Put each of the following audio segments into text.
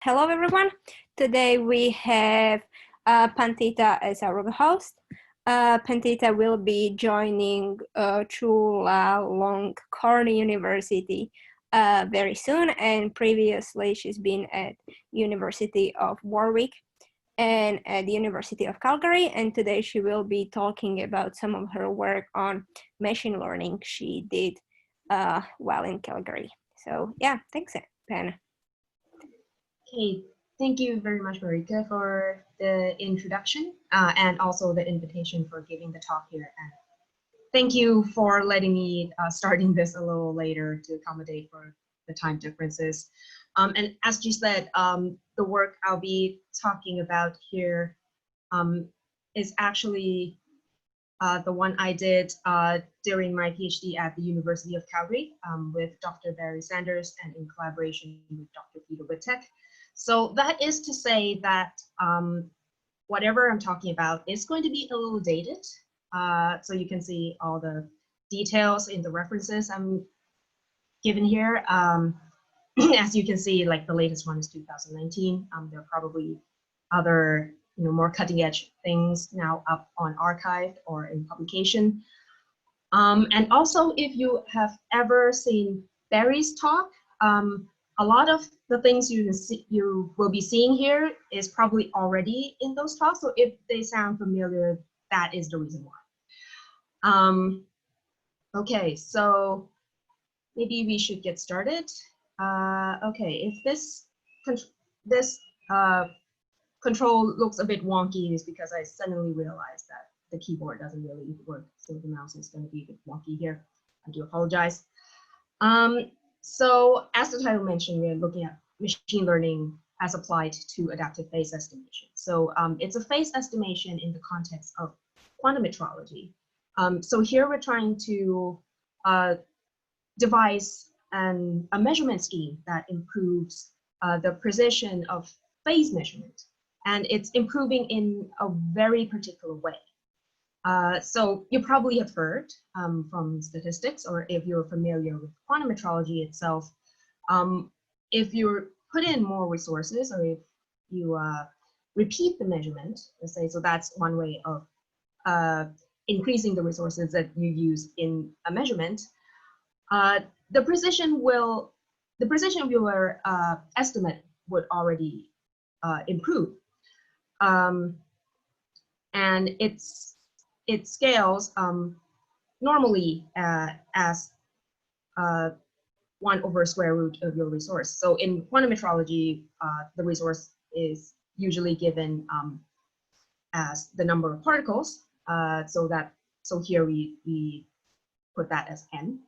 Hello everyone. Today we have Pantita as our host. Pantita will be joining Chulalongkorn University very soon, and previously she's been at University of Warwick and at the University of Calgary, and today she will be talking about some of her work on machine learning she did while in Calgary. So yeah, thanks, Pan. Okay, thank you very much, Márika, for the introduction and also the invitation for giving the talk here. And thank you for letting me starting this a little later to accommodate for the time differences. And as you said, the work I'll be talking about here is actually the one I did during my PhD at the University of Calgary with Dr. Barry Sanders and in collaboration with Dr. Peter Wittek. So that is to say that whatever I'm talking about is going to be a little dated. So you can see all the details in the references I'm given here. As you can see, like the latest one is 2019. There are probably other more cutting edge things now up on archive or in publication. And also, if you have ever seen Barry's talk, a lot of the things you will be seeing here is probably already in those talks. So if they sound familiar, that is the reason why. Okay, so maybe we should get started. Okay, if this control looks a bit wonky, is because I suddenly realized that the keyboard doesn't really work, so the mouse is going to be a bit wonky here. I do apologize. So as the title mentioned, we're looking at machine learning as applied to adaptive phase estimation. So it's a phase estimation in the context of quantum metrology. So here we're trying to devise a measurement scheme that improves the precision of phase measurement. And it's improving in a very particular way. So you probably have heard from statistics, or if you're familiar with quantum metrology itself, if you put in more resources, or if you repeat the measurement, let's say, so that's one way of increasing the resources that you use in a measurement, the precision of your estimate would already improve. And it scales normally as 1 over square root of your resource. So in quantum metrology, the resource is usually given as the number of particles. So here we put that as n.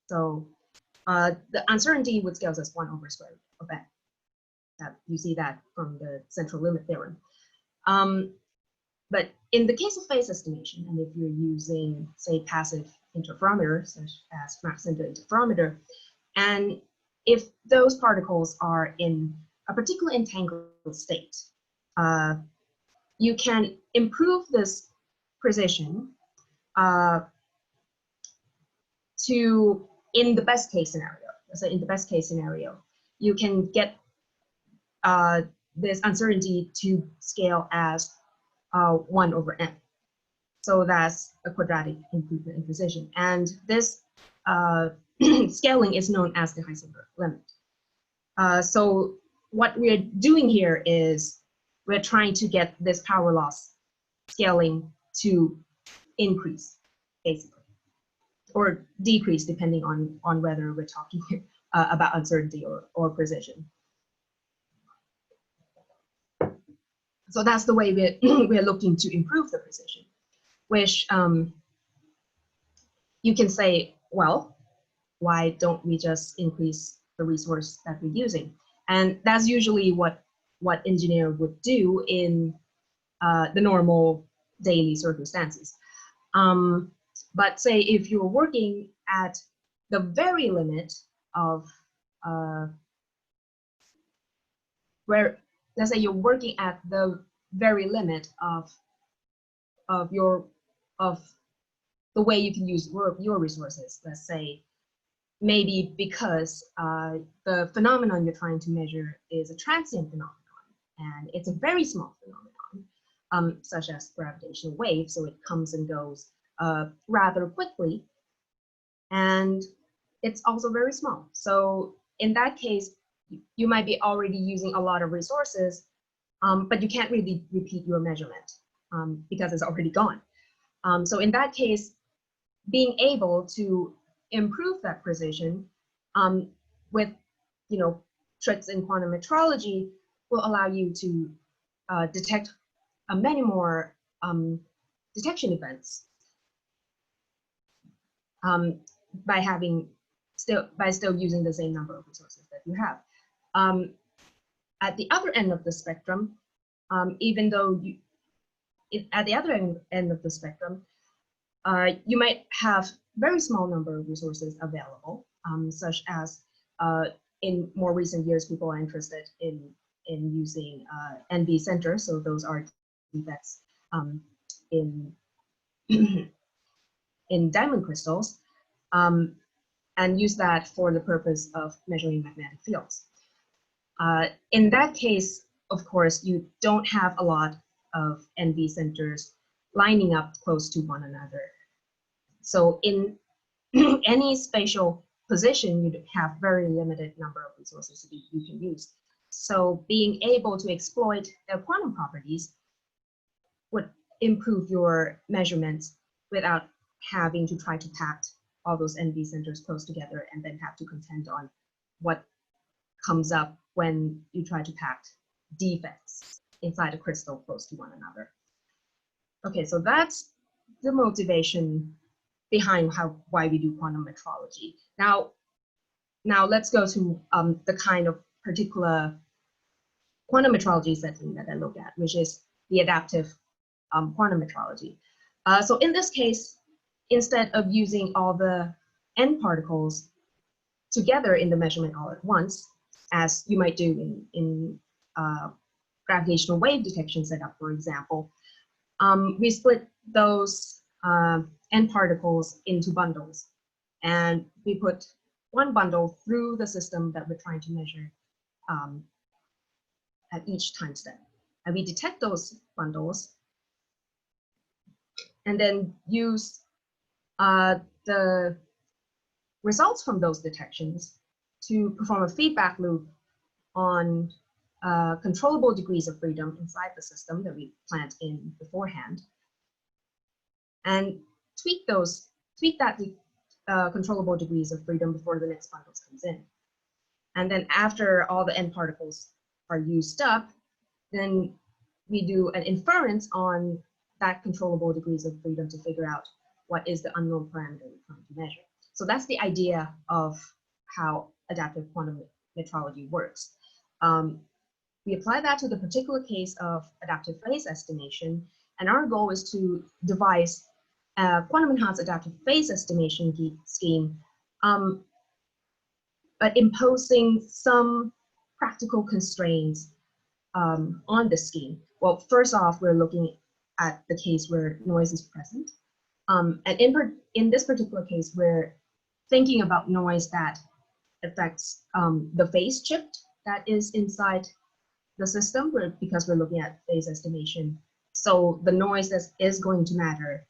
So the uncertainty would scale as 1 over square root of n. You see that from the central limit theorem. But in the case of phase estimation, and if you're using, say, passive interferometer, such as Mach-Zehnder interferometer, and if those particles are in a particular entangled state, you can improve this precision to, in the best case scenario, let's say in the best case scenario, you can get this uncertainty to scale as 1 over n. So that's a quadratic improvement in precision. And this scaling is known as the Heisenberg limit. So what we're doing here is we're trying to get this power loss scaling to increase, basically, or decrease, depending on whether we're talking about uncertainty or precision. So that's the way we're looking to improve the precision, which you can say, well, why don't we just increase the resource that we're using? And that's usually what engineer would do in the normal daily circumstances. But say if you're working at the very limit of let's say you're working at the very limit of the way you can use your resources. Let's say maybe because the phenomenon you're trying to measure is a transient phenomenon, and it's a very small phenomenon, such as gravitational waves, so it comes and goes rather quickly, and it's also very small. So in that case, you might be already using a lot of resources, but you can't really repeat your measurement because it's already gone. So in that case, being able to improve that precision with tricks in quantum metrology will allow you to detect many more detection events by still using the same number of resources that you have. At the other end of the spectrum, even though at the other end of the spectrum, you might have very small number of resources available, such as in more recent years, people are interested in using NV centers. So those are defects in in diamond crystals, and use that for the purpose of measuring magnetic fields. In that case, of course, you don't have a lot of NV centers lining up close to one another. So in any spatial position, you have very limited number of resources that you can use. So being able to exploit their quantum properties would improve your measurements without having to try to pack all those NV centers close together and then have to contend on what comes up when you try to pack defects inside a crystal close to one another. Okay, so that's the motivation behind why we do quantum metrology. Now let's go to the kind of particular quantum metrology setting that I look at, which is the adaptive quantum metrology. So in this case, instead of using all the n particles together in the measurement all at once, as you might do in gravitational wave detection setup, for example, we split those n particles into bundles, and we put one bundle through the system that we're trying to measure at each time step. And we detect those bundles and then use the results from those detections to perform a feedback loop on controllable degrees of freedom inside the system that we planned in beforehand, and tweak that controllable degrees of freedom before the next bundle comes in. And then after all the n particles are used up, then we do an inference on that controllable degrees of freedom to figure out what is the unknown parameter we're trying to measure. So that's the idea of how adaptive quantum metrology works. We apply that to the particular case of adaptive phase estimation, and our goal is to devise a quantum-enhanced adaptive phase estimation scheme, but imposing some practical constraints on the scheme. Well, first off, we're looking at the case where noise is present. And in this particular case, we're thinking about noise that affects the phase shift that is inside the system, because we're looking at phase estimation. So the noise that is going to matter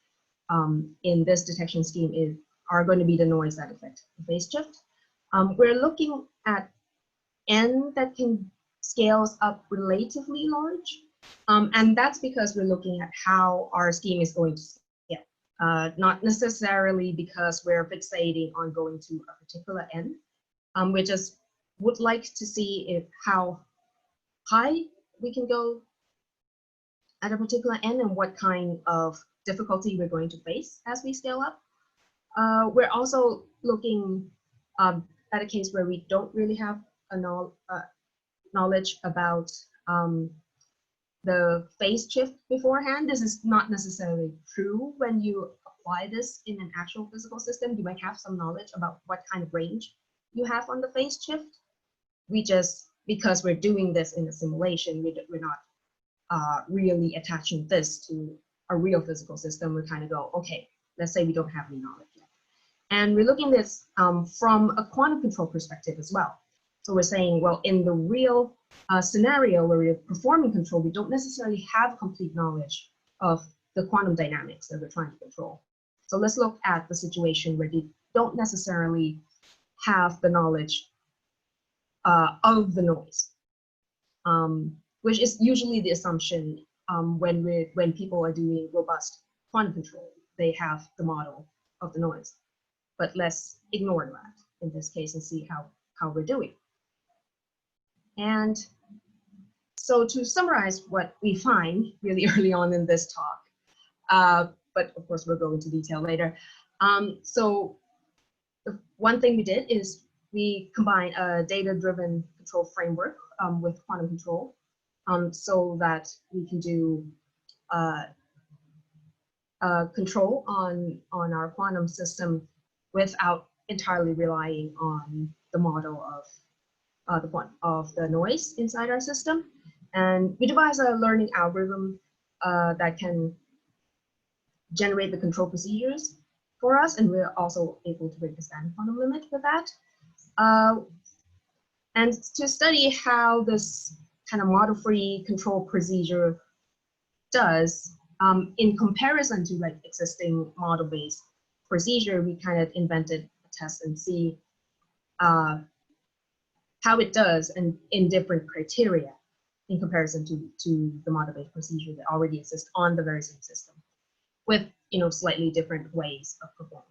in this detection scheme are going to be the noise that affect the phase shift. We're looking at n that can scales up relatively large, and that's because we're looking at how our scheme is going to scale, not necessarily because we're fixating on going to a particular n. We just would like to see how high we can go at a particular n and what kind of difficulty we're going to face as we scale up. We're also looking at a case where we don't really have a knowledge about the phase shift beforehand. This is not necessarily true when you apply this in an actual physical system. You might have some knowledge about what kind of range you have on the phase shift. We just, because we're doing this in a simulation, we're not really attaching this to a real physical system. We kind of go, okay, let's say we don't have any knowledge yet. And we're looking at this from a quantum control perspective as well. So we're saying, well, in the real scenario where we're performing control, we don't necessarily have complete knowledge of the quantum dynamics that we're trying to control. So let's look at the situation where they don't necessarily have the knowledge of the noise, which is usually the assumption when people are doing robust quantum control. They have the model of the noise, but let's ignore that in this case and see how we're doing. And so to summarize what we find really early on in this talk, but of course we'll go into detail later. So the one thing we did is we combined a data-driven control framework with quantum control, so that we can do control on our quantum system without entirely relying on the model of the noise inside our system. And we devised a learning algorithm that can generate the control procedures for us, and we're also able to break the standard quantum limit with that. And to study how this kind of model-free control procedure does in comparison to like existing model-based procedure, we kind of invented a test and see how it does and in different criteria in comparison to the model-based procedure that already exists on the very same system, with slightly different ways of performing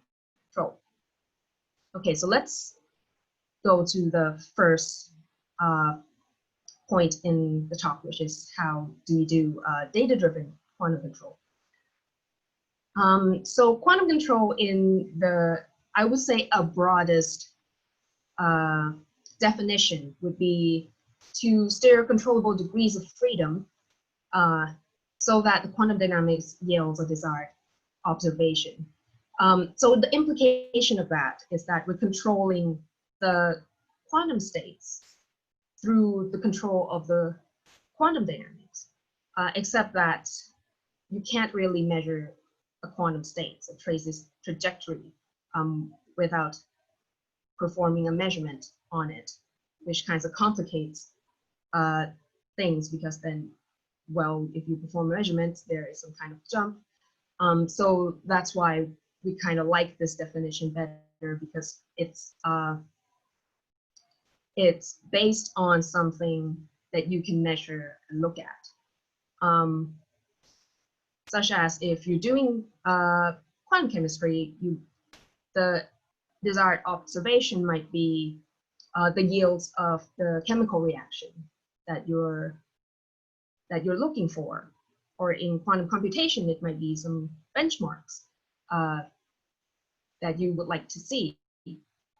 control. Okay, so let's go to the first point in the talk, which is how do we do data-driven quantum control. So quantum control in the, I would say, a broadest definition would be to steer controllable degrees of freedom so that the quantum dynamics yields a desired observation. So the implication of that is that we're controlling the quantum states through the control of the quantum dynamics, except that you can't really measure a quantum state, so trace this trajectory without performing a measurement on it, which kind of complicates things, because then, well, if you perform a measurement, there is some kind of jump. So that's why we kind of like this definition better, because it's based on something that you can measure and look at. Such as if you're doing quantum chemistry, the desired observation might be the yields of the chemical reaction that you're looking for. Or in quantum computation, it might be some benchmarks that you would like to see.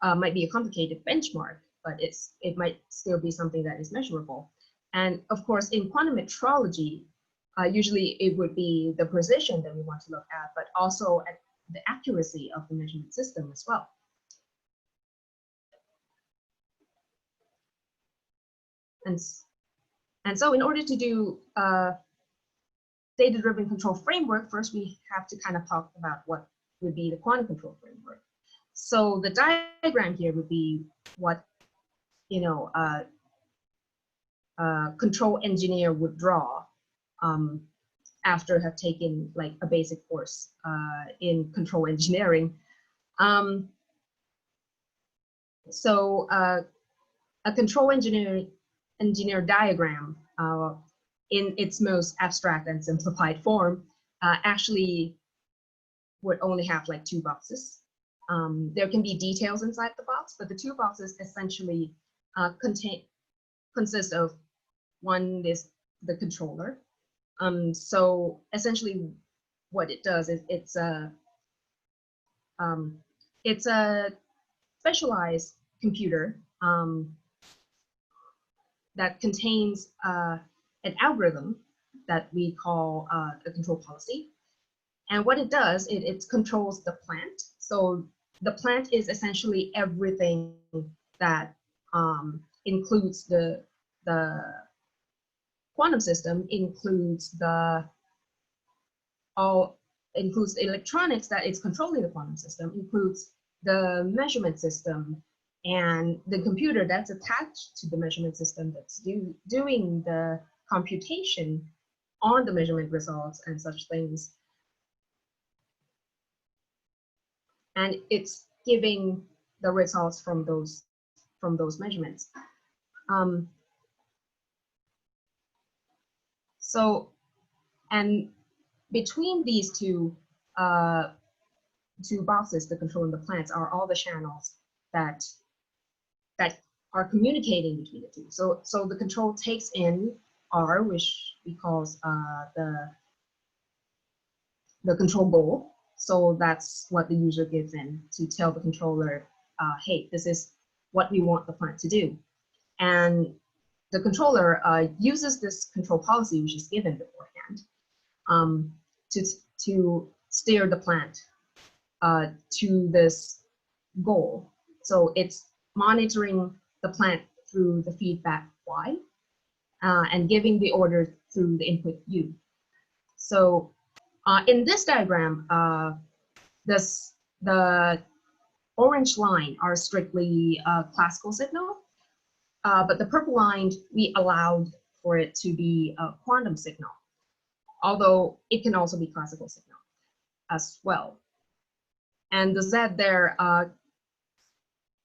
Might be a complicated benchmark, but it might still be something that is measurable. And of course, in quantum metrology, usually it would be the precision that we want to look at, but also at the accuracy of the measurement system as well. And so in order to do data-driven control framework, first we have to kind of talk about what would be the quantum control framework. So the diagram here would be what control engineer would draw after have taken like a basic course in control engineering. So a control engineer diagram in its most abstract and simplified form actually would only have like two boxes. There can be details inside the box, but the two boxes essentially consist of, one is the controller. So essentially what it does is it's a specialized computer that contains an algorithm that we call a control policy. And what it does, it controls the plant. So the plant is essentially everything that includes the quantum system, includes the electronics that is controlling the quantum system, includes the measurement system and the computer that's attached to the measurement system that's doing the computation on the measurement results and such things. And it's giving the results from those measurements. So, and between these two boxes, the control and the plants, are all the channels that are communicating between the two. So the control takes in R, which we call the control goal. So that's what the user gives in to tell the controller, hey, this is what we want the plant to do. And the controller uses this control policy, which is given beforehand, to steer the plant to this goal. So it's monitoring the plant through the feedback Y and giving the order through the input U. So in this diagram, the orange line are strictly classical signal, but the purple line, we allowed for it to be a quantum signal, although it can also be classical signal as well. And the Z there,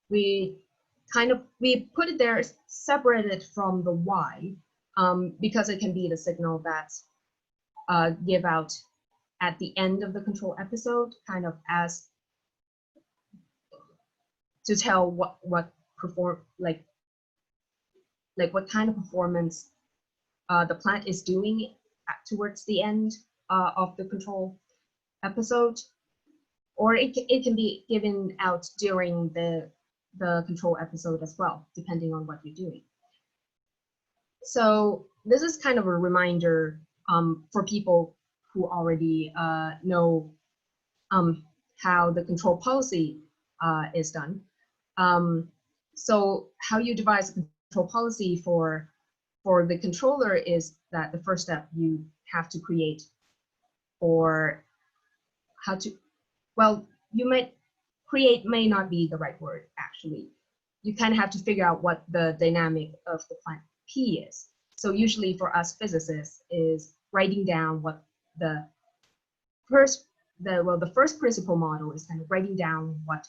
we put it there separated from the Y because it can be the signal that's give out at the end of the control episode, kind of as to tell what kind of performance the plant is doing towards the end of the control episode, or it can be given out during the control episode as well, depending on what you're doing. So this is kind of a reminder for people who already know how the control policy is done. So how you devise a control policy for the controller is that the first step you have to create, or how to, well, you might create may not be the right word actually. You kind of have to figure out what the dynamic of the plant P is. So usually for us physicists is writing down what the first principle model is, kind of writing down what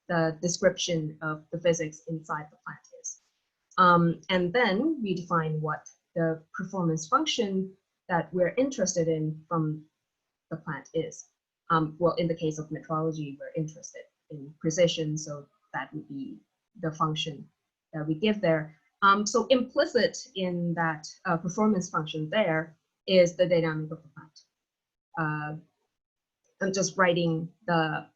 the description of the physics inside the plant is. And then we define what the performance function that we're interested in from the plant is. Well, in the case of metrology, we're interested in precision, so that would be the function that we give there. So implicit in that performance function there is the dynamic of the plant. I'm just writing the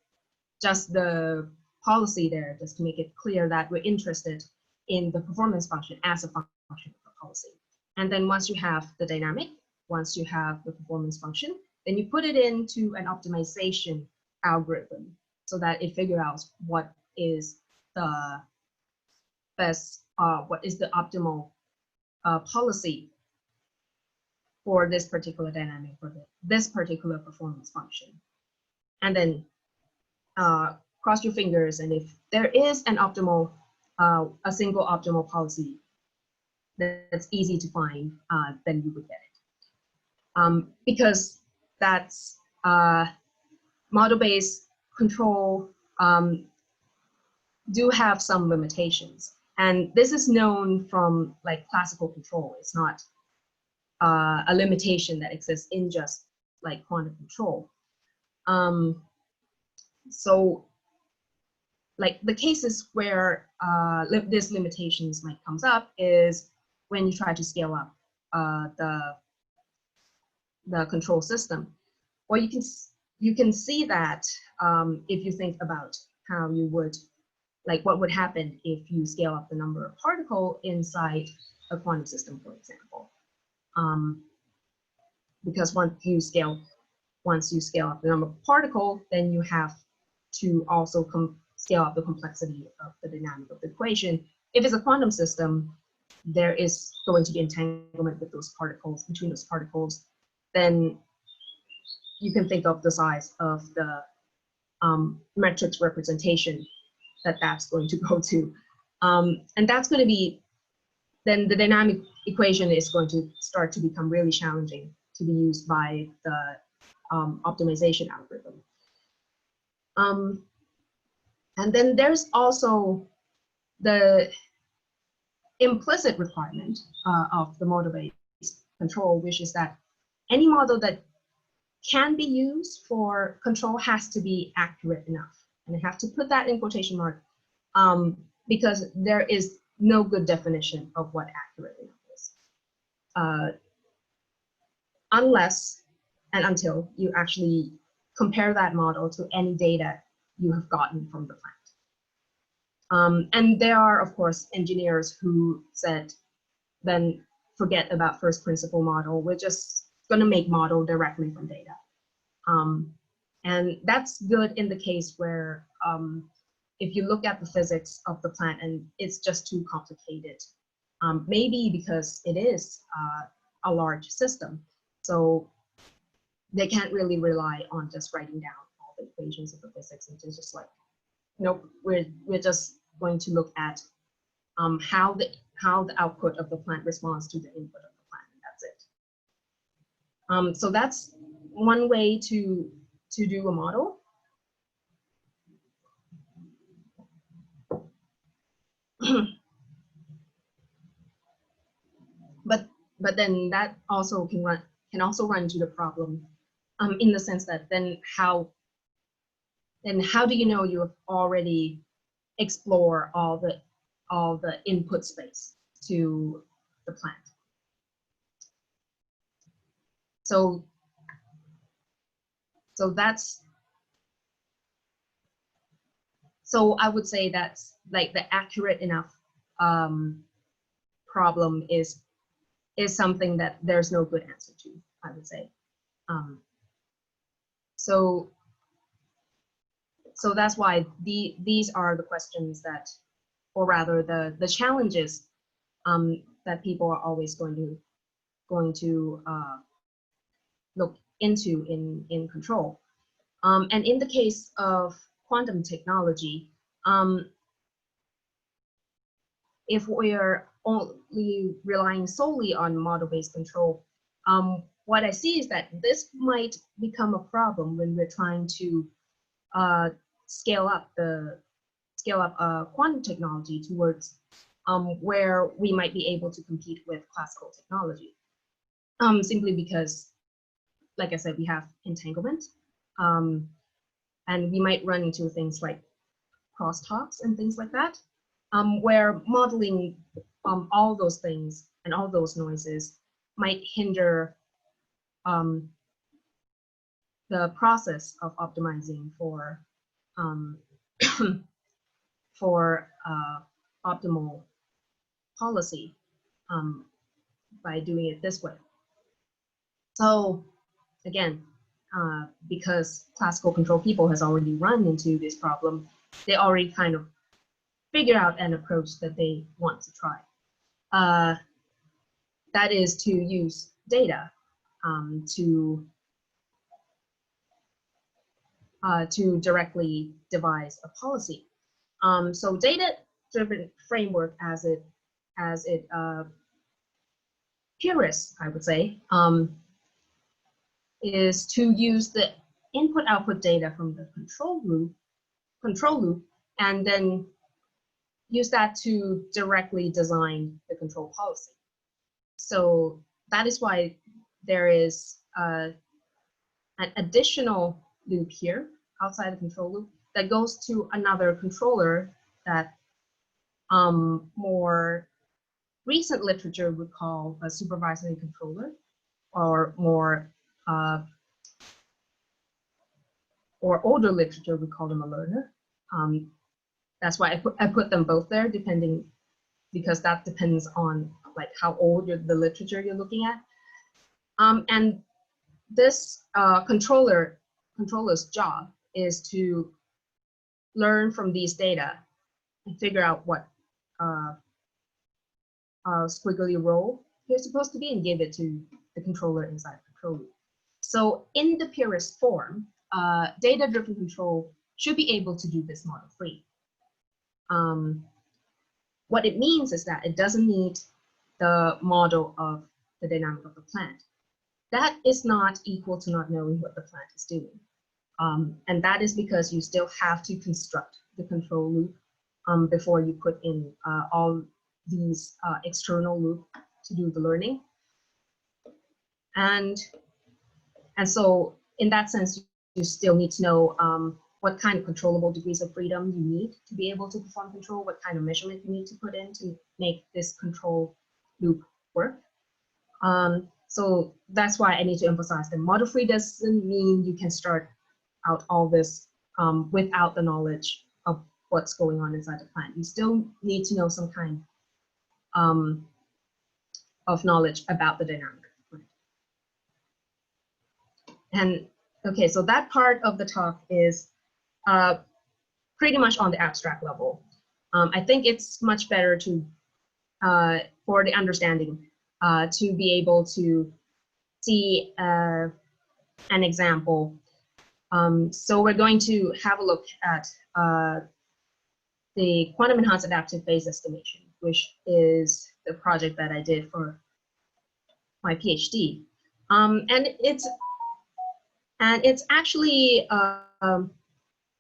policy there just to make it clear that we're interested in the performance function as a function of the policy. And then once you have the dynamic, once you have the performance function, then you put it into an optimization algorithm so that it figures out what is the best, what is the optimal policy for this particular dynamic, for this particular performance function. And then cross your fingers, and if there is an optimal, a single optimal policy that's easy to find, then you would get it. Because that's model-based control do have some limitations. And this is known from like classical control. It's not a limitation that exists in just like quantum control. So like the cases where these limitations might comes up is when you try to scale up the control system. Or you can see that if you think about how you would, like what would happen if you scale up the number of particles inside a quantum system, for example. Because once you scale up the number of particles, then you have to also scale up the complexity of the dynamic of the equation. If it's a quantum system, there is going to be entanglement with those particles, between those particles. Then you can think of the size of metrics representation that that's going to go to. And that's going to be, then the dynamic equation is going to start to become really challenging to be used by the optimization algorithm. And then there's also the implicit requirement of the model-based control, which is that any model that can be used for control has to be accurate enough. And I have to put that in quotation mark because there is no good definition of what accurate enough is. Unless and until you actually compare that model to any data you have gotten from the plant. And there are, of course, engineers who said, then forget about first principle model. We're just going to make model directly from data. And that's good in the case where if you look at the physics of the plant and it's just too complicated, maybe because it is a large system. So they can't really rely on just writing down all the equations of the physics and just like, nope, we're just going to look at how the output of the plant responds to the input of the plant, and that's it. So that's one way to do a model. But then that also can also run into the problem in the sense that then how do you know you have already explored all the input space to the plant? So I would say that's like the accurate enough problem is something that there's no good answer to, I would say. So that's why these are the questions that, or rather the challenges that people are always going to look into in control. And in the case of quantum technology, if we are only relying solely on model-based control, what I see is that this might become a problem when we're trying to scale up quantum technology towards where we might be able to compete with classical technology. Simply because, like I said, we have entanglement, and we might run into things like crosstalks and things like that, where modeling all those things and all those noises might hinder the process of optimizing for optimal policy by doing it this way. So again, because classical control people has already run into this problem, they already kind of figure out an approach that they want to try. That is to use data to directly devise a policy. So data-driven framework as it purest, I would say, is to use the input-output data from the control loop, and then use that to directly design the control policy. So that is why there is an additional loop here outside the control loop that goes to another controller that more recent literature would call a supervisory controller, or more or older literature would call them a learner. That's why I put them both there, because that depends on like how old the literature you're looking at. And this controller's job is to learn from these data and figure out what squiggly role you're supposed to be and give it to the controller inside the control loop. So in the purest form, data-driven control should be able to do this model free. What it means is that it doesn't need the model of the dynamic of the plant. That is not equal to not knowing what the plant is doing. And that is because you still have to construct the control loop before you put in all these external loop to do the learning. And so in that sense, you still need to know what kind of controllable degrees of freedom you need to be able to perform control, what kind of measurement you need to put in to make this control loop work. So that's why I need to emphasize that model free doesn't mean you can start out all this without the knowledge of what's going on inside the plant. You still need to know some kind of knowledge about the dynamic of the plant. And okay, so that part of the talk is pretty much on the abstract level. I think it's much better to, for the understanding, to be able to see an example. So we're going to have a look at the quantum enhanced adaptive phase estimation, which is the project that I did for my PhD. And it's actually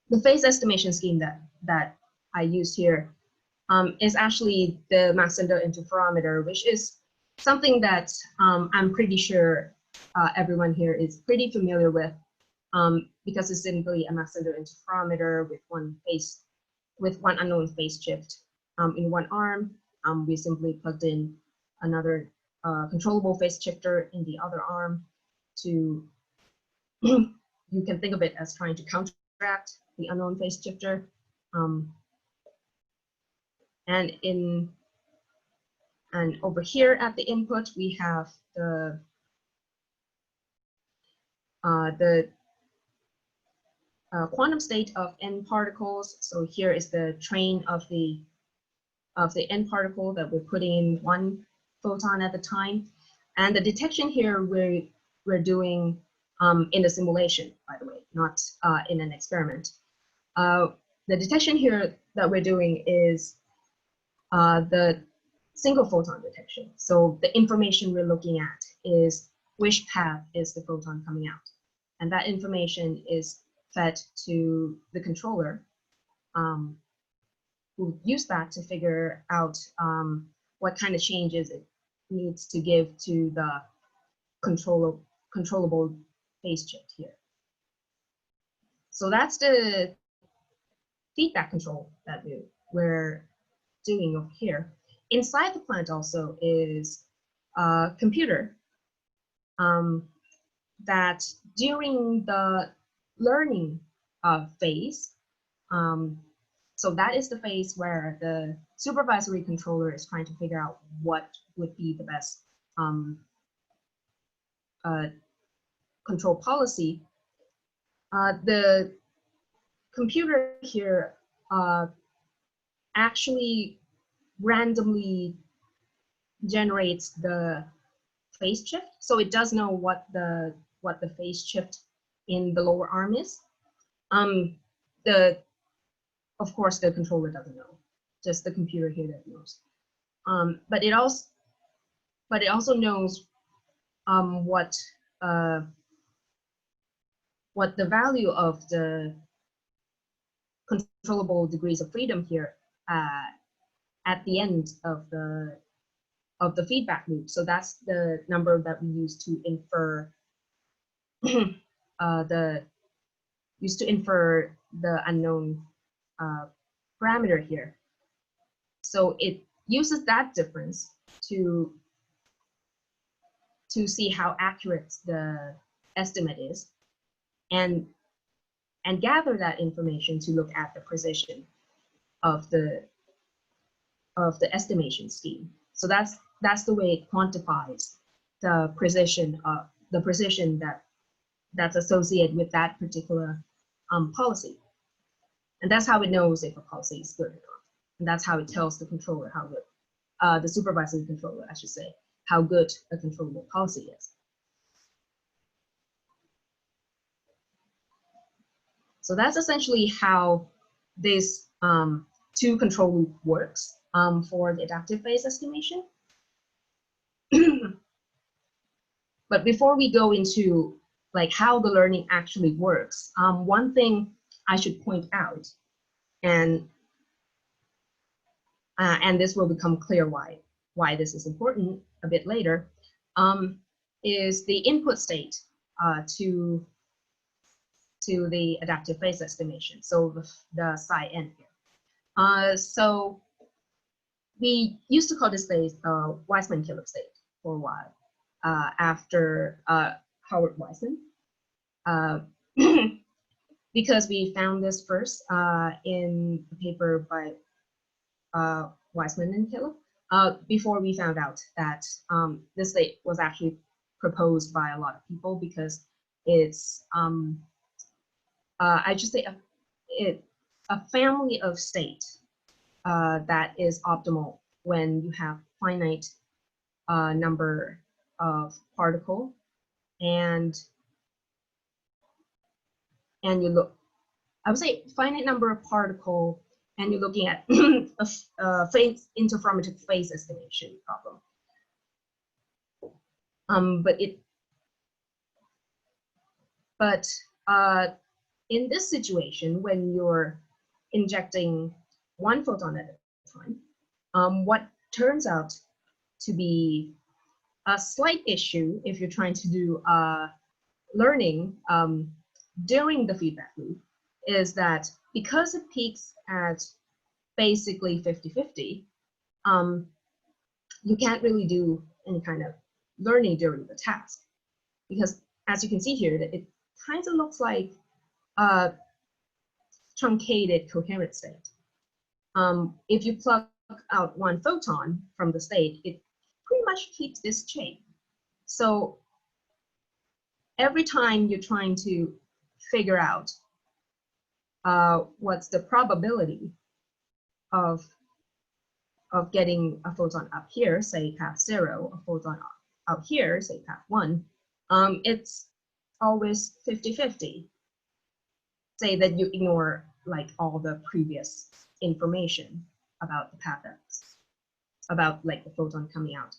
the phase estimation scheme that I used here is actually the Mach-Zehnder interferometer, which is something that I'm pretty sure everyone here is pretty familiar with, because it's simply a Mach-Zehnder interferometer with one unknown phase shift in one arm. We simply plugged in another controllable phase shifter in the other arm to you can think of it as trying to counteract the unknown phase shifter. And over here at the input, we have the quantum state of n particles. So here is the train of the n particle that we're putting in one photon at a time. And the detection here we're doing in a simulation, by the way, not in an experiment. The detection here that we're doing is the single photon detection. So the information we're looking at is which path is the photon coming out. And that information is fed to the controller, who use that to figure out what kind of changes it needs to give to the controllable phase shift here. So that's the feedback control that we're doing over here. Inside the plant also is a computer that during the learning phase, so that is the phase where the supervisory controller is trying to figure out what would be the best control policy. The computer here actually randomly generates the phase shift, so it does know what the phase shift in the lower arm is. Of course, the controller doesn't know, just the computer here that knows. But it also knows what the value of the controllable degrees of freedom here at the end of the feedback loop. So that's the number that we use to infer the unknown parameter here. So it uses that difference to see how accurate the estimate is, and gather that information to look at the precision of the estimation scheme. So that's the way it quantifies the precision that's associated with that particular policy. And that's how it knows if a policy is good or not. And that's how it tells the controller how good, the supervisory controller, I should say, how good a controllable policy is. So that's essentially how this two control loop works for the adaptive phase estimation. But before we go into like how the learning actually works, one thing I should point out, and this will become clear why this is important a bit later, is the input state to the adaptive phase estimation. So the psi n here. So we used to call this state Weismann-Killer state for a while after Howard Weismann, because we found this first in a paper by Weismann and Killer, before we found out that this state was actually proposed by a lot of people, because it's I should say a family of state that is optimal when you have finite number of particle and you look, I would say finite number of particle, and you're looking at a phase interferometric phase estimation problem. But in this situation, when you're injecting one photon at a time, what turns out to be a slight issue if you're trying to do learning during the feedback loop is that because it peaks at basically 50-50, you can't really do any kind of learning during the task, because as you can see here, it kind of looks like a truncated coherent state. If you plug out one photon from the state, it pretty much keeps this shape. So every time you're trying to figure out what's the probability of getting a photon up here, say path 0, a photon out here, say path 1, it's always 50-50. Say that you ignore like all the previous information about the path X, about like the photon coming out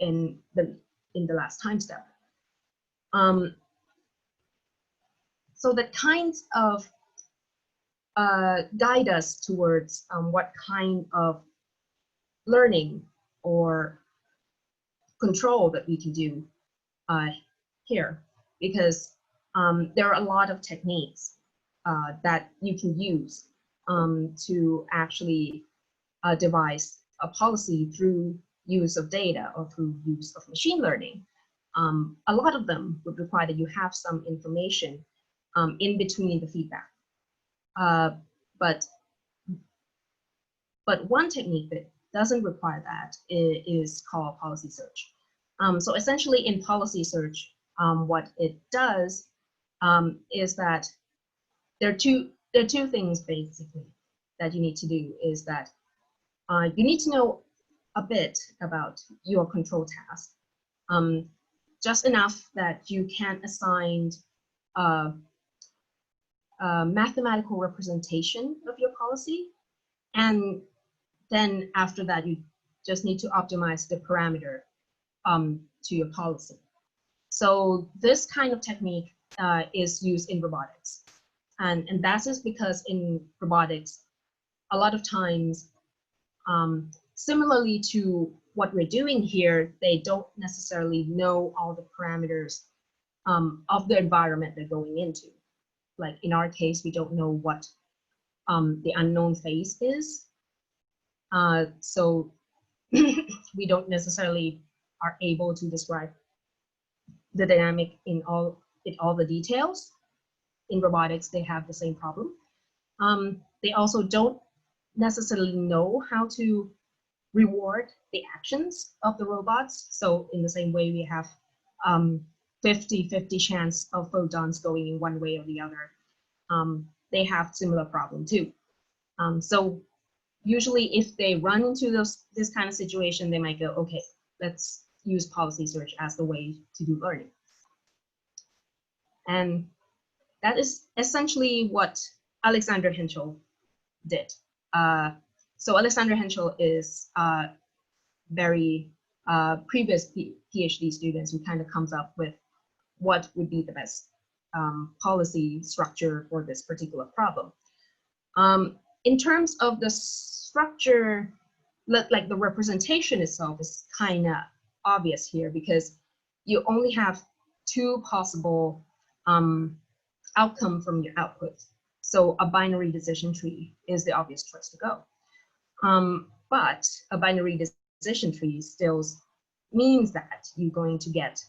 in the last time step. So that kinds of guide us towards what kind of learning or control that we can do here, because there are a lot of techniques that you can use to actually devise a policy through use of data or through use of machine learning. A lot of them would require that you have some information in between the feedback. But one technique that doesn't require that is called policy search. So essentially in policy search, what it does is that there are two things basically that you need to do. Is that you need to know a bit about your control task, just enough that you can assign a mathematical representation of your policy, and then after that you just need to optimize the parameter to your policy. So this kind of technique is used in robotics, and that is because in robotics a lot of times, similarly to what we're doing here, they don't necessarily know all the parameters of the environment they're going into. Like in our case, we don't know what the unknown phase is. So we don't necessarily are able to describe the dynamic in all the details. In robotics, they have the same problem. They also don't necessarily know how to reward the actions of the robots. So in the same way, we have 50-50 chance of photons going in one way or the other. They have similar problem too. So usually if they run into this kind of situation, they might go, okay, let's use policy search as the way to do learning. And that is essentially what Alexander Henschel did. So Alexander Henschel is very previous PhD students who kind of comes up with what would be the best policy structure for this particular problem. In terms of the structure, like the representation itself is kind of obvious here because you only have two possible outcome from your output. So a binary decision tree is the obvious choice to go. But a binary decision tree still means that you're going to get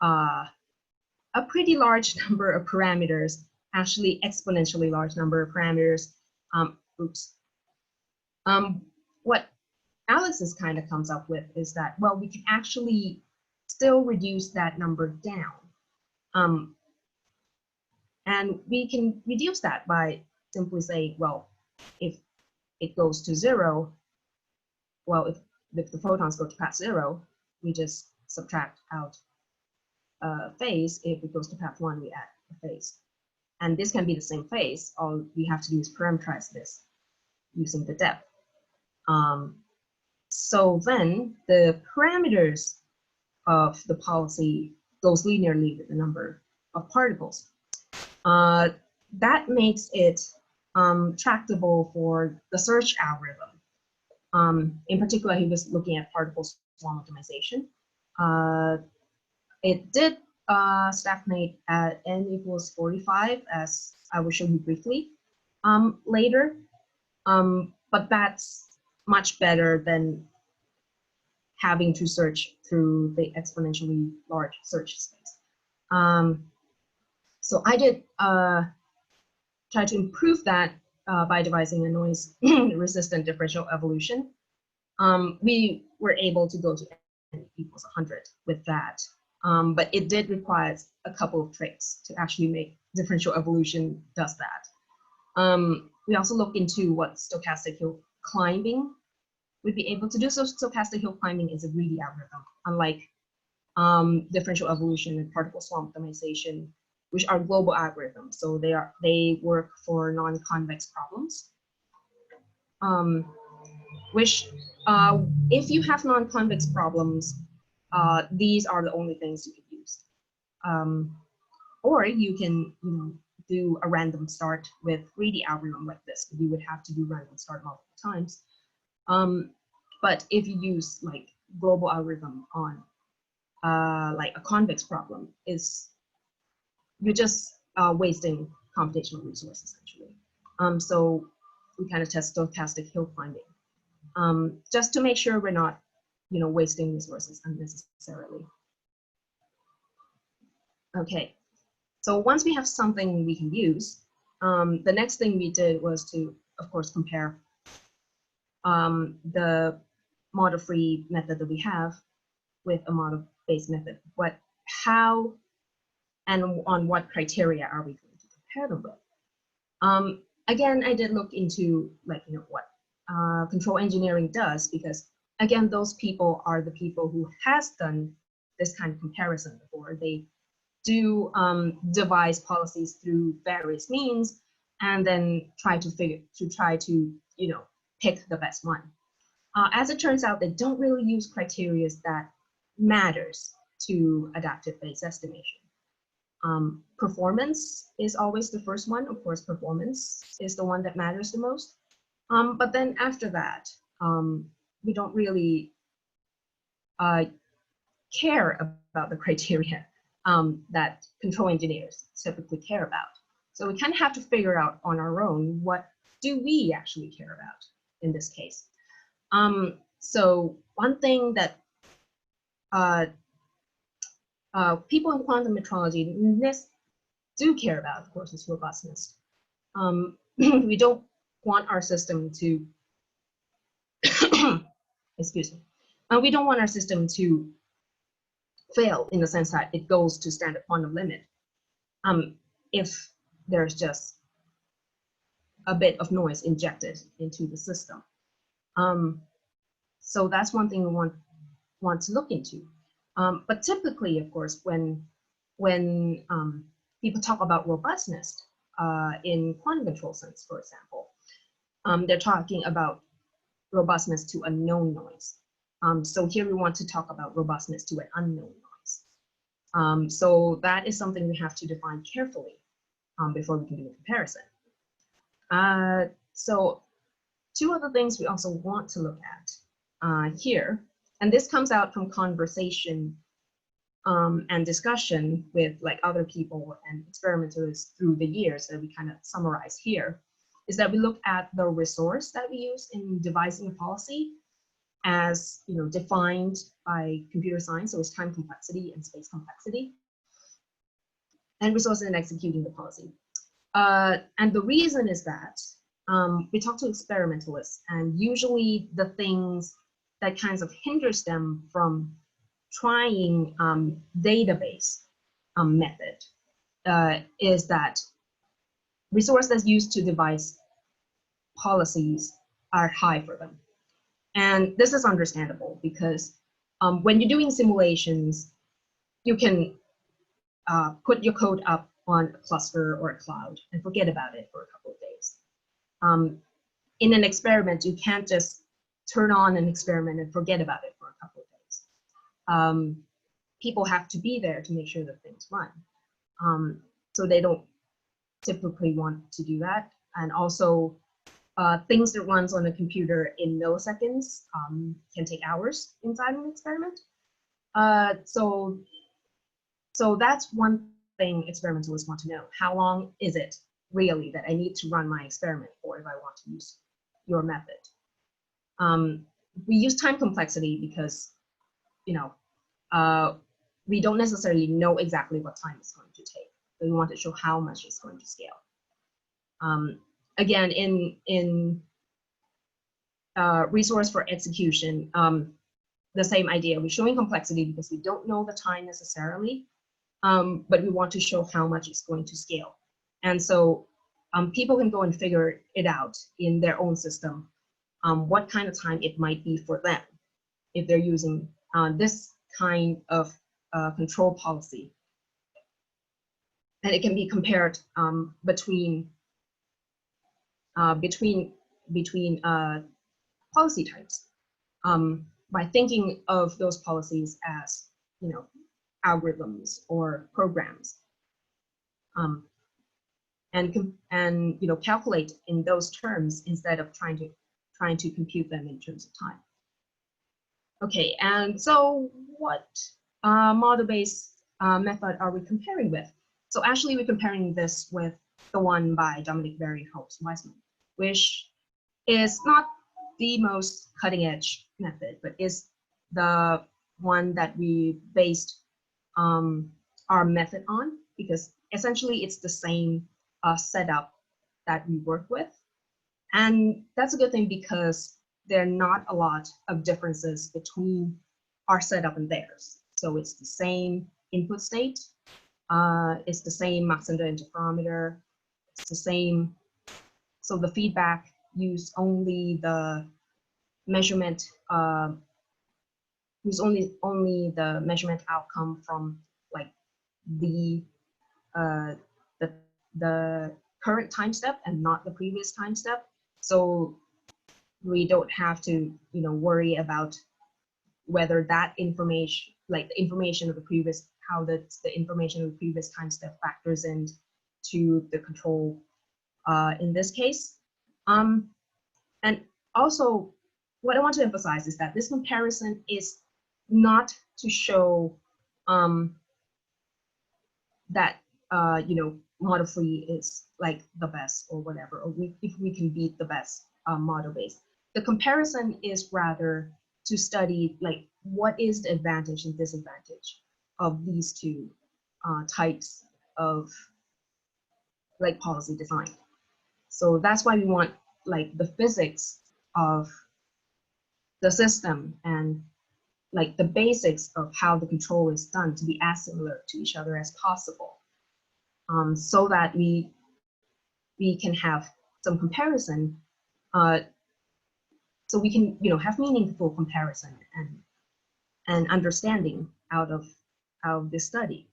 a pretty large number of parameters, actually exponentially large number of parameters. What Alex is kind of comes up with is that, well, we can actually still reduce that number down. And we can reduce that by simply saying, well, if it goes to 0, well, if the photons go to path 0, we just subtract out a phase. If it goes to path 1, we add a phase. And this can be the same phase. All we have to do is parameterize this using the depth. So then the parameters of the policy goes linearly with the number of particles. That makes it tractable for the search algorithm. In particular, he was looking at particle swarm optimization. It did stagnate at n equals 45, as I will show you briefly later. But that's much better than having to search through the exponentially large search space. So I did try to improve that by devising a noise resistant differential evolution. We were able to go to n equals 100 with that. But it did require a couple of tricks to actually make differential evolution does that. We also looked into what stochastic hill climbing would be able to do. So stochastic hill climbing is a greedy algorithm, unlike differential evolution and particle swarm optimization, which are global algorithms. So they work for non-convex problems, which if you have non-convex problems, these are the only things you can use. Or you can do a random start with greedy algorithm like this. You would have to do random start multiple times. But if you use like global algorithm on like a convex problem, you're just wasting computational resources essentially. So we kind of test stochastic hill climbing just to make sure we're not wasting resources unnecessarily. Okay, so once we have something we can use, the next thing we did was to, of course, compare the model-free method that we have with a model-based method. How and on what criteria are we going to compare them with? Again, I did look into what control engineering does, because again, those people are the people who has done this kind of comparison before. They do devise policies through various means and then try to pick the best one. As it turns out, they don't really use criteria that matters to adaptive phase estimation. Performance is always the first one. Of course, performance is the one that matters the most. But then after that, we don't really care about the criteria that control engineers typically care about. So we kind of have to figure out on our own, what do we actually care about in this case? So one thing that people in quantum metrology do care about, of course, is robustness. We don't want our system to, excuse me, we don't want our system to fail in the sense that it goes to standard quantum limit if there's just a bit of noise injected into the system. So that's one thing we want to look into. But typically, of course, when people talk about robustness in quantum control sense, for example. They're talking about robustness to a known noise. So here we want to talk about robustness to an unknown noise. So that is something we have to define carefully before we can do a comparison. So two other things we also want to look at here, and this comes out from conversation and discussion with like other people and experimenters through the years that we kind of summarize here, is that we look at the resource that we use in devising a policy as defined by computer science, so it's time complexity and space complexity, and resources in executing the policy. And the reason is that we talk to experimentalists, and usually the things that kinds of hinders them from trying database method is that resources that's used to devise policies are high for them. And this is understandable because when you're doing simulations, you can put your code up on a cluster or a cloud and forget about it for a couple of days. In an experiment, you can't just turn on an experiment and forget about it for a couple of days. People have to be there to make sure that things run. So they don't typically want to do that. And also, things that runs on a computer in milliseconds can take hours inside an experiment. So that's one thing experimentalists want to know. How long is it really that I need to run my experiment for if I want to use your method? We use time complexity because, we don't necessarily know exactly what time it's going to take, but we want to show how much it's going to scale. Again, in resource for execution, the same idea. We're showing complexity because we don't know the time necessarily, but we want to show how much it's going to scale. And so people can go and figure it out in their own system, what kind of time it might be for them if they're using this kind of control policy. And it can be compared between policy types by thinking of those policies as algorithms or programs, and calculate in those terms instead of trying to compute them in terms of time. Okay, and so what model-based method are we comparing with? So actually, we're comparing this with the one by Dominic Berry, Holmes, Weisman, which is not the most cutting-edge method, but is the one that we based our method on, because essentially it's the same setup that we work with. And that's a good thing because there are not a lot of differences between our setup and theirs. So it's the same input state, it's the same Mach-Zehnder interferometer, it's the same. So the feedback use only the measurement, use only the measurement outcome from like the current time step and not the previous time step. So we don't have to worry about whether that information, like the information of the previous, how the information of the previous time step factors in to the control in this case. And also, what I want to emphasize is that this comparison is not to show that model free is like the best or whatever, or if we can beat the best model based. The comparison is rather to study like what is the advantage and disadvantage of these two types of like policy design. So that's why we want like the physics of the system and like the basics of how the control is done to be as similar to each other as possible, so that we can have some comparison, so we can have meaningful comparison and understanding out of this study.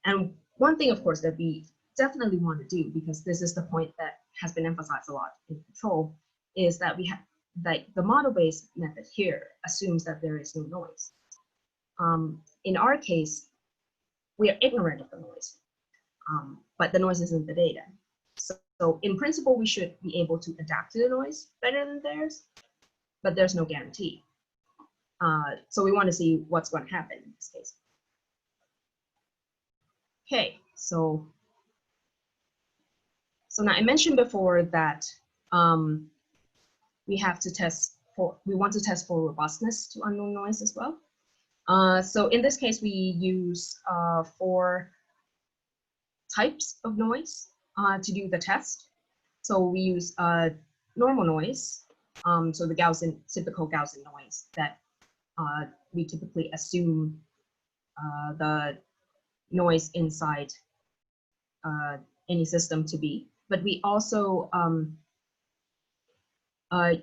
And one thing, of course, that we definitely want to do, because this is the point that has been emphasized a lot in control, is that we have like the model-based method here assumes that there is no noise. In our case, we are ignorant of the noise, but the noise is in the data. So in principle, we should be able to adapt to the noise better than theirs, but there's no guarantee. So we want to see what's going to happen in this case. Okay, so now I mentioned before that we want to test for robustness to unknown noise as well. So in this case, we use 4 types of noise to do the test. So we use normal noise, so the typical Gaussian noise that we typically assume the noise inside any system to be. But we also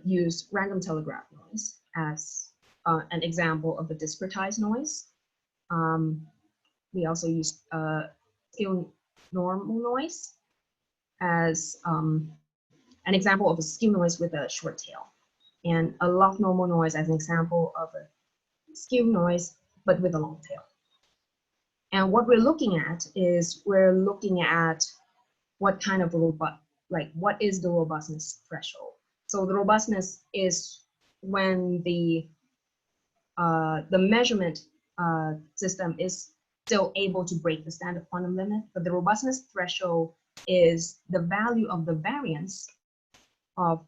use random telegraph noise as an example of a discretized noise. We also use skew normal noise as an example of a skew noise with a short tail, and a log normal noise as an example of a skew noise but with a long tail. And what we're looking at is we're looking at what kind of what is the robustness threshold. So the robustness is when the measurement system is still able to break the standard quantum limit, but the robustness threshold is the value of the variance of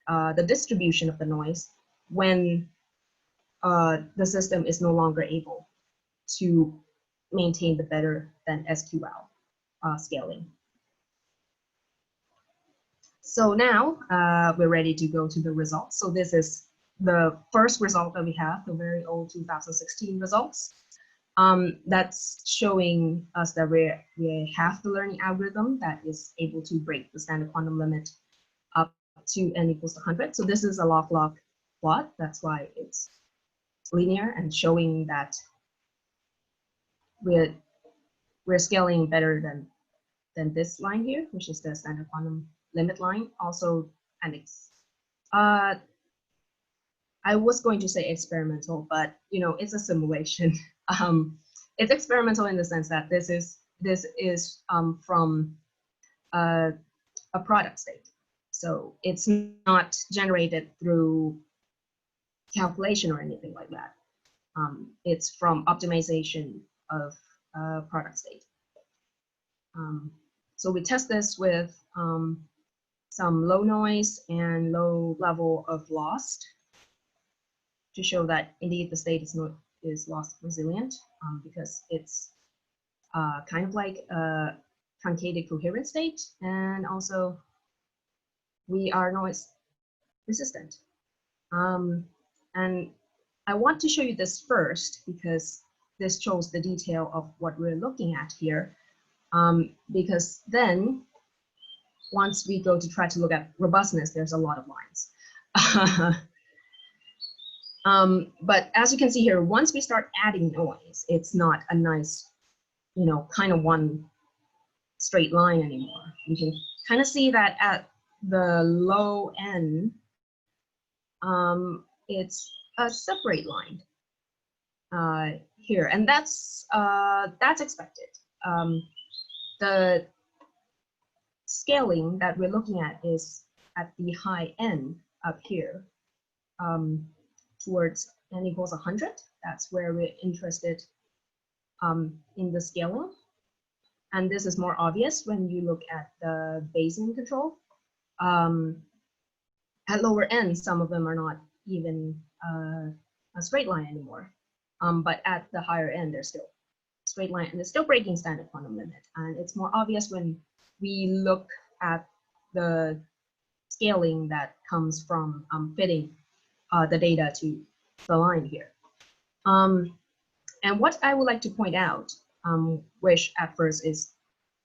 the distribution of the noise when the system is no longer able to maintain the better than SQL scaling. So now we're ready to go to the results. So this is the first result that we have, the very old 2016 results. That's showing us that we have the learning algorithm that is able to break the standard quantum limit up to n equals 100. So this is a log-log plot. That's why it's linear and showing that we're scaling better than this line here, which is the standard quantum limit line. Also, and I was going to say experimental, but it's a simulation. It's experimental in the sense that this is from a product state, so it's not generated through calculation or anything like that. It's from optimization of product state. So we test this with some low noise and low level of loss to show that indeed the state is loss resilient, because it's kind of like a truncated coherent state, and also we are noise resistant. And I want to show you this first because this shows the detail of what we're looking at here, because then once we go to try to look at robustness, there's a lot of lines. But as you can see here, once we start adding noise, it's not a nice, kind of one straight line anymore. You can kind of see that at the low end, it's a separate line here, and that's expected. The scaling that we're looking at is at the high end up here, towards n equals 100. That's where we're interested in the scaling. And this is more obvious when you look at the Bayesian control. At lower end, some of them are not even a straight line anymore. But at the higher end, they're still straight line, and they're still breaking standard quantum limit. And it's more obvious when we look at the scaling that comes from fitting the data to the line here. And what I would like to point out, which at first is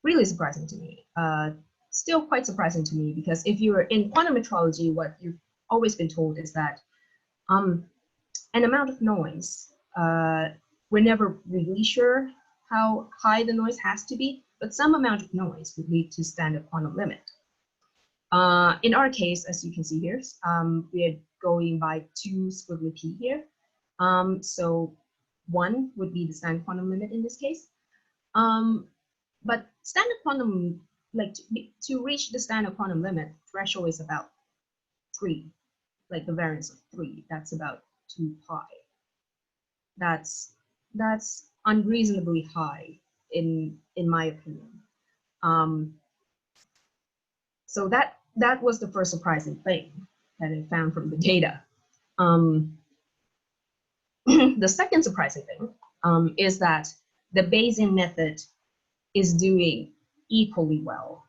really surprising to me, still quite surprising to me, because if you're in quantum metrology, what you've always been told is that an amount of noise, we're never really sure how high the noise has to be, but some amount of noise would lead to standard quantum limit. In our case, as you can see here, we are going by 2 squiggly p here. So 1 would be the standard quantum limit in this case. But standard quantum, like to reach the standard quantum limit, threshold is about 3, like the variance of 3. That's about 2 pi. That's unreasonably high in my opinion. So that was the first surprising thing that I found from the data. The second surprising thing is that the Bayesian method is doing equally well,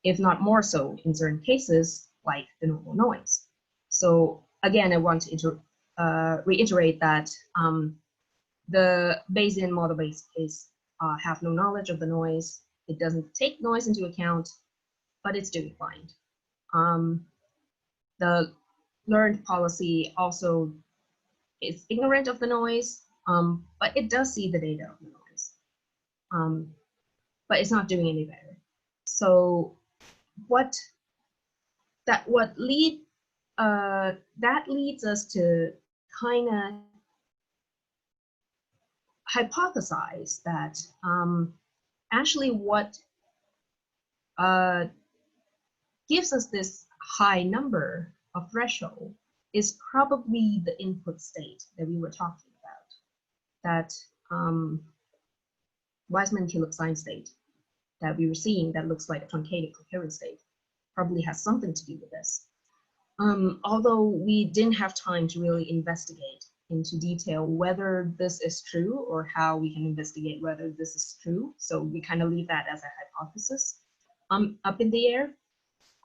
if not more so in certain cases, like the normal noise. So again, I want to reiterate that the Bayesian model-based case have no knowledge of the noise. It doesn't take noise into account, but it's doing fine. The learned policy also is ignorant of the noise, but it does see the data of the noise. But it's not doing any better. So that leads us to kind of hypothesize that actually what gives us this high number of threshold is probably the input state that we were talking about, that Weismann-Killock sign state that we were seeing that looks like a truncated coherent state probably has something to do with this. Although we didn't have time to really investigate into detail whether this is true or how we can investigate whether this is true. So we kind of leave that as a hypothesis up in the air.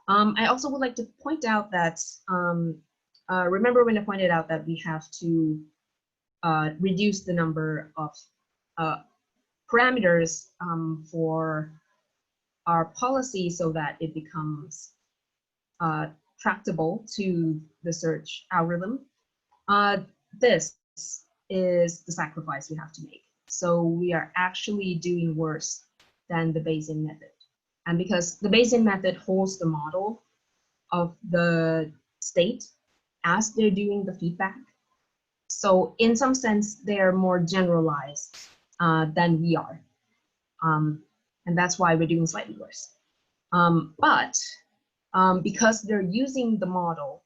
I also would like to point out that, remember when I pointed out that we have to reduce the number of parameters for our policy so that it becomes tractable to the search algorithm. This is the sacrifice we have to make. So we are actually doing worse than the Bayesian method. And because the Bayesian method holds the model of the state as they're doing the feedback. So in some sense, they're more generalized than we are. And that's why we're doing slightly worse. But because they're using the model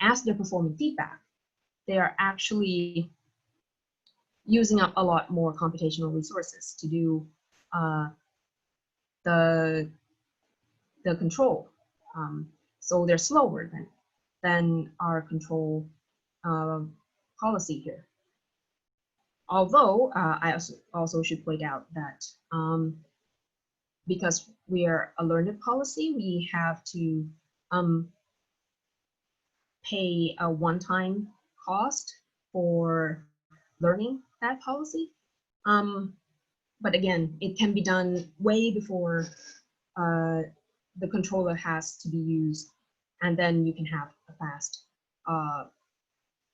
as they're performing feedback, they are actually using up a lot more computational resources to do the control. So they're slower than our control policy here. Although I also should point out that because we are a learned policy, we have to pay a one-time cost for learning that policy. But again, it can be done way before the controller has to be used, and then you can have a fast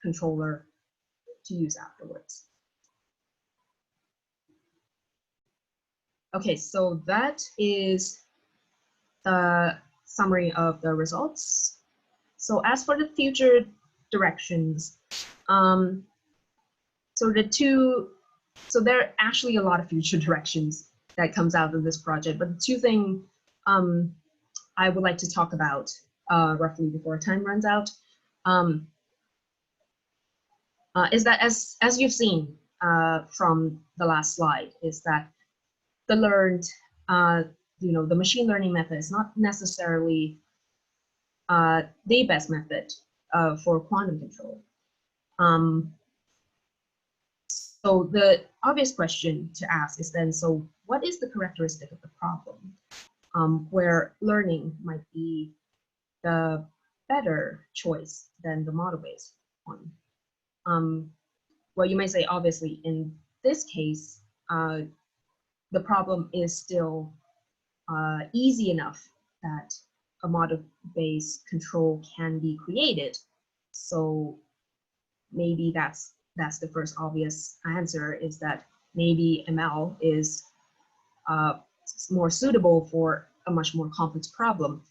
controller to use afterwards. Okay, so that is the summary of the results. So as for the future directions, so there are actually a lot of future directions that comes out of this project, but the two things I would like to talk about roughly before time runs out is that as you've seen from the last slide, is that the learned, the machine learning method is not necessarily the best method for quantum control. So the obvious question to ask is then, so what is the characteristic of the problem where learning might be the better choice than the model-based one? Well, you may say, obviously, in this case, the problem is still easy enough that a model-based control can be created. So maybe that's the first obvious answer, is that maybe ML is more suitable for a much more complex problem.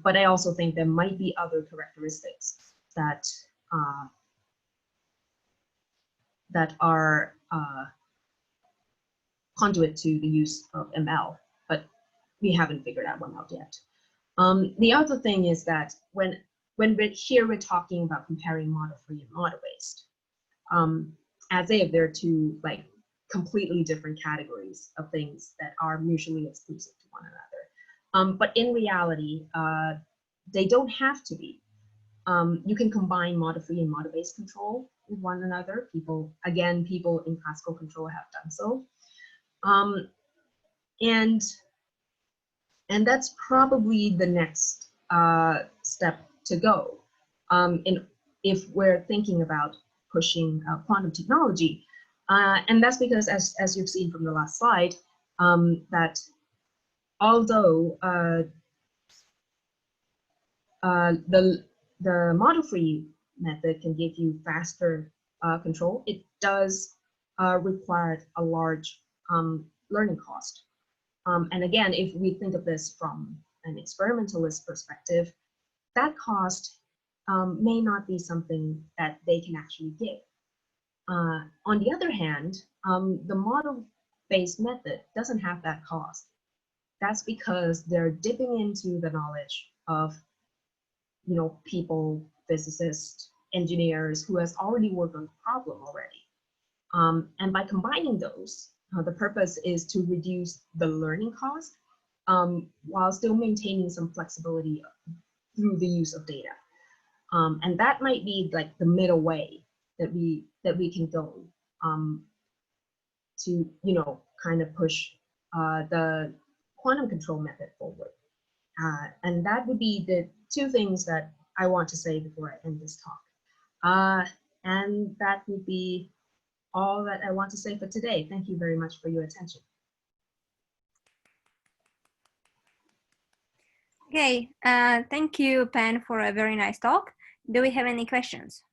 But I also think there might be other characteristics that that are conduit to the use of ML, but we haven't figured that one out yet. The other thing is that when we're talking about comparing model-free and model-based, as if they're two like completely different categories of things that are mutually exclusive to one another. But in reality, they don't have to be. You can combine model-free and model-based control with one another. People in classical control have done so. And that's probably the next step to go. If we're thinking about pushing quantum technology, and that's because, as you've seen from the last slide, that although the model-free method can give you faster control, it does require a large learning cost. And again, if we think of this from an experimentalist perspective, that cost may not be something that they can actually give. On the other hand, the model-based method doesn't have that cost. That's because they're dipping into the knowledge of, you know, people, physicists, engineers who has already worked on the problem already. And by combining those, the purpose is to reduce the learning cost while still maintaining some flexibility through the use of data. And that might be like the middle way that we can go to, you know, kind of push the quantum control method forward. And that would be the two things that I want to say before I end this talk. And that would be all that I want to say for today. Thank you very much for your attention. Okay, thank you, Pan, for a very nice talk. Do we have any questions?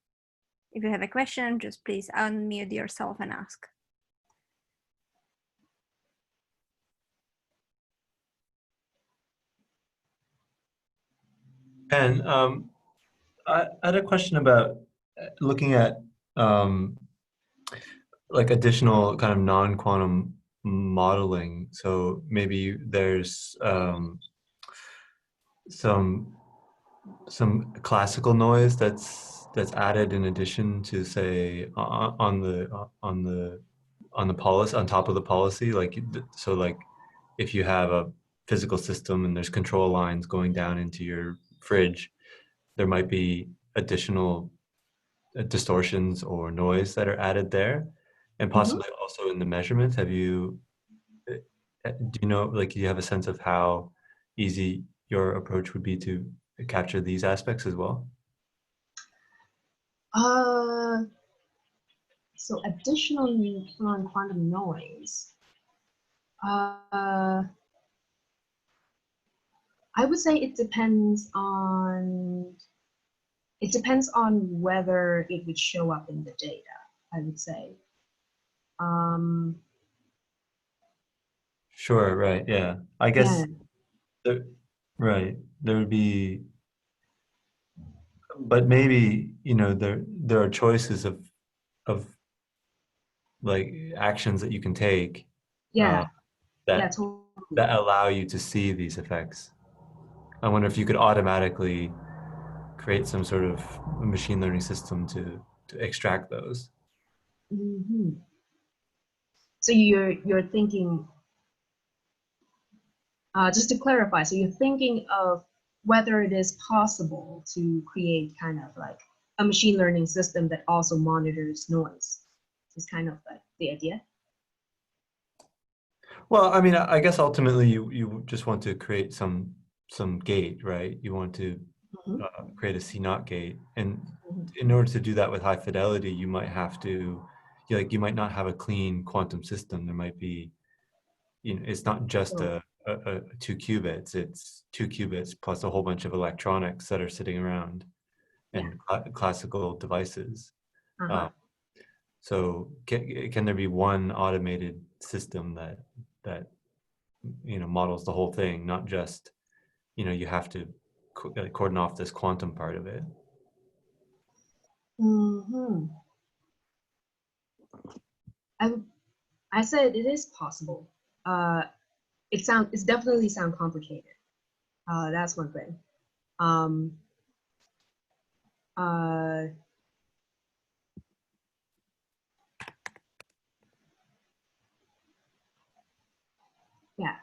If you have a question, just please unmute yourself and ask. And I had a question about looking at like additional kind of non-quantum modeling. So maybe there's some classical noise that's added in addition to, say, on the policy, on top of the policy. Like, so like if you have a physical system and there's control lines going down into your fridge, there might be additional distortions or noise that are added there, and possibly also in the measurements. Have you, do you know, like, do you have a sense of how easy your approach would be to capture these aspects as well? So additional non-quantum noise. I would say it depends on whether it would show up in the data, I would say. Sure, right, yeah. I guess, Yeah. right, there would be, but maybe, you know, there are choices of like actions that you can take Yeah. that Totally. that allow you to see these effects. I wonder if you could automatically create some sort of machine learning system to extract those. So you're thinking, just to clarify, so you're thinking of whether it is possible to create kind of like a machine learning system that also monitors noise. Is kind of like the idea. Well, I mean, I guess ultimately you just want to create some gate, right? You want to create a C0 gate, and in order to do that with high fidelity, you might have to, you might not have a clean quantum system. There might be, you know, it's not just a 2 qubits, it's 2 qubits plus a whole bunch of electronics that are sitting around and classical devices. So can there be one automated system that models the whole thing, not just you have to cordon off this quantum part of it? Mm-hmm. I said it is possible. It's definitely sound complicated. That's one thing. Yeah.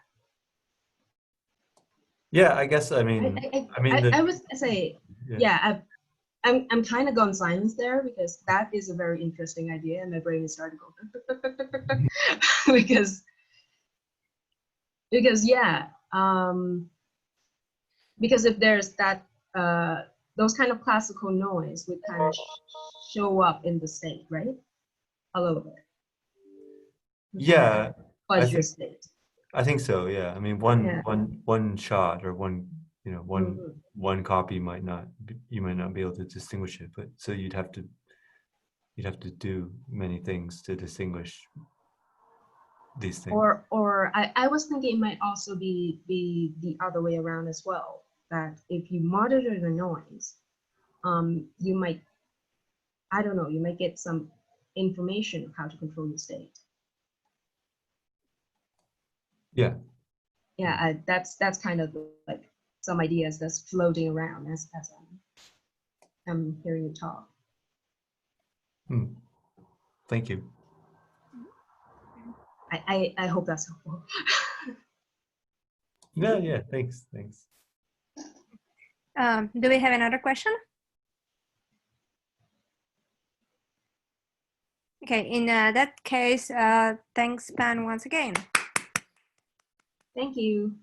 Yeah, I guess. I mean, I would say, yeah. I'm kind of gone silence there because that is a very interesting idea, and my brain is starting to go because yeah, because if there's that those kind of classical noise would kind of show up in the state, right? A little bit. Yeah, State. I think so. Yeah, I mean, one shot or one one copy you might not be able to distinguish it, but so you'd have to do many things to distinguish these things. Or I was thinking it might also be the other way around as well, that if you monitor the noise, you might, I don't know, you might get some information of how to control your state. Yeah. Yeah, that's kind of like some ideas that's floating around as I'm hearing you talk. Thank you. I hope that's helpful. Yeah, thanks. Do we have another question? Okay, in that case, thanks, Pan, once again. Thank you.